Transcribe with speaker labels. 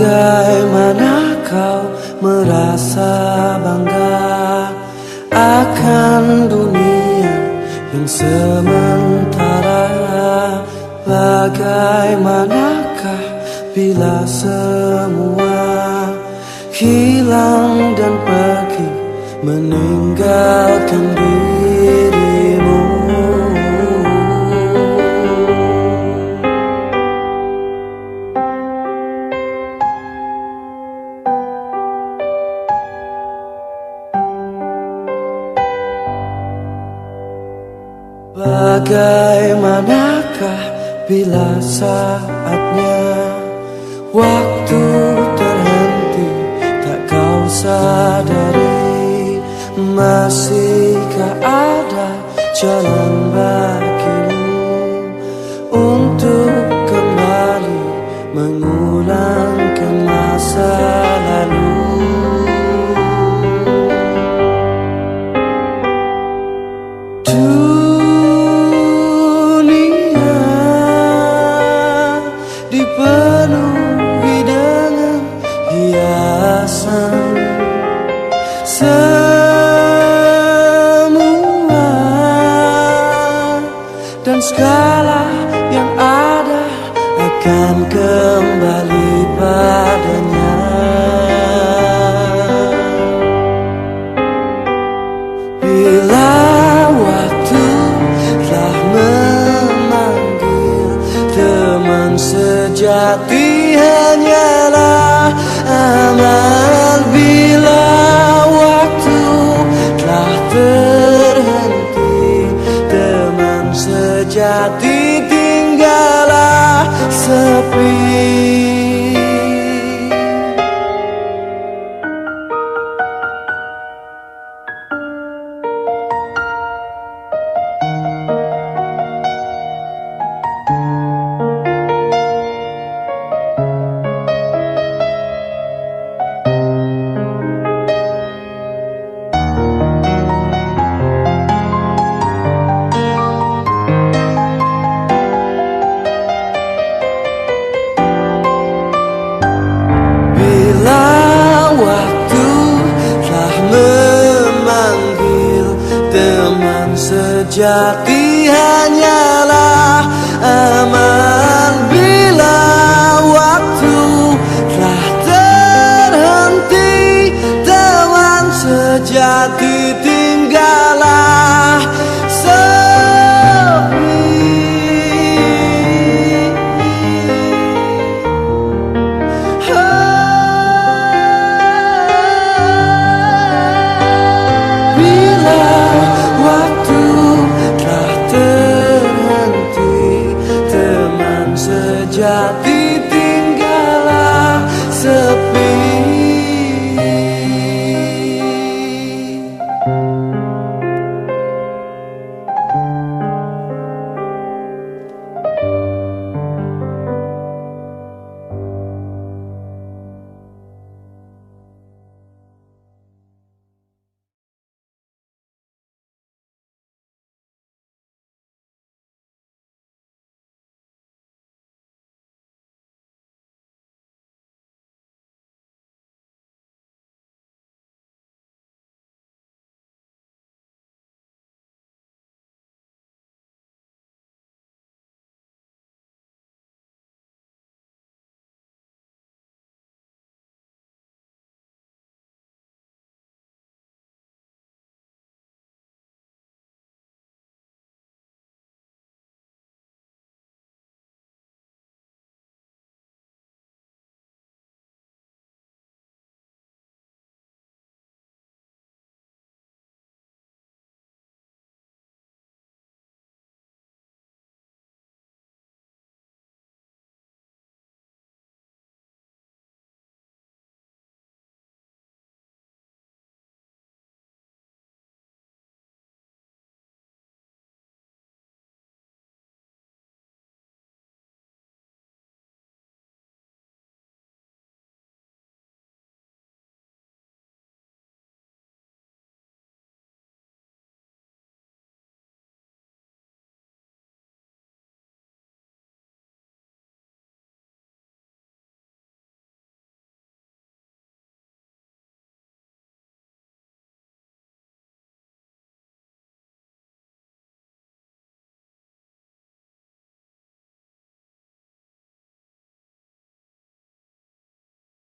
Speaker 1: Bagaimana kau merasa bangga akan dunia yang sementara? Bagaimanakah bila semua hilang dan pergi meninggalkan dirimu? Bagaimanakah bila saatnya waktu terhenti, tak kau sadari? Masihkah ada jalan bagimu untuk kembali mengulangkan masa lalu? Dipenuhi dengan hiasan, semua dan segala yang ada akan kembali padanya. Bila waktu telah memanggil, teman sejati hanyalah amal. Bila waktu telah terhenti, teman sejati tinggallah sepi. Sejati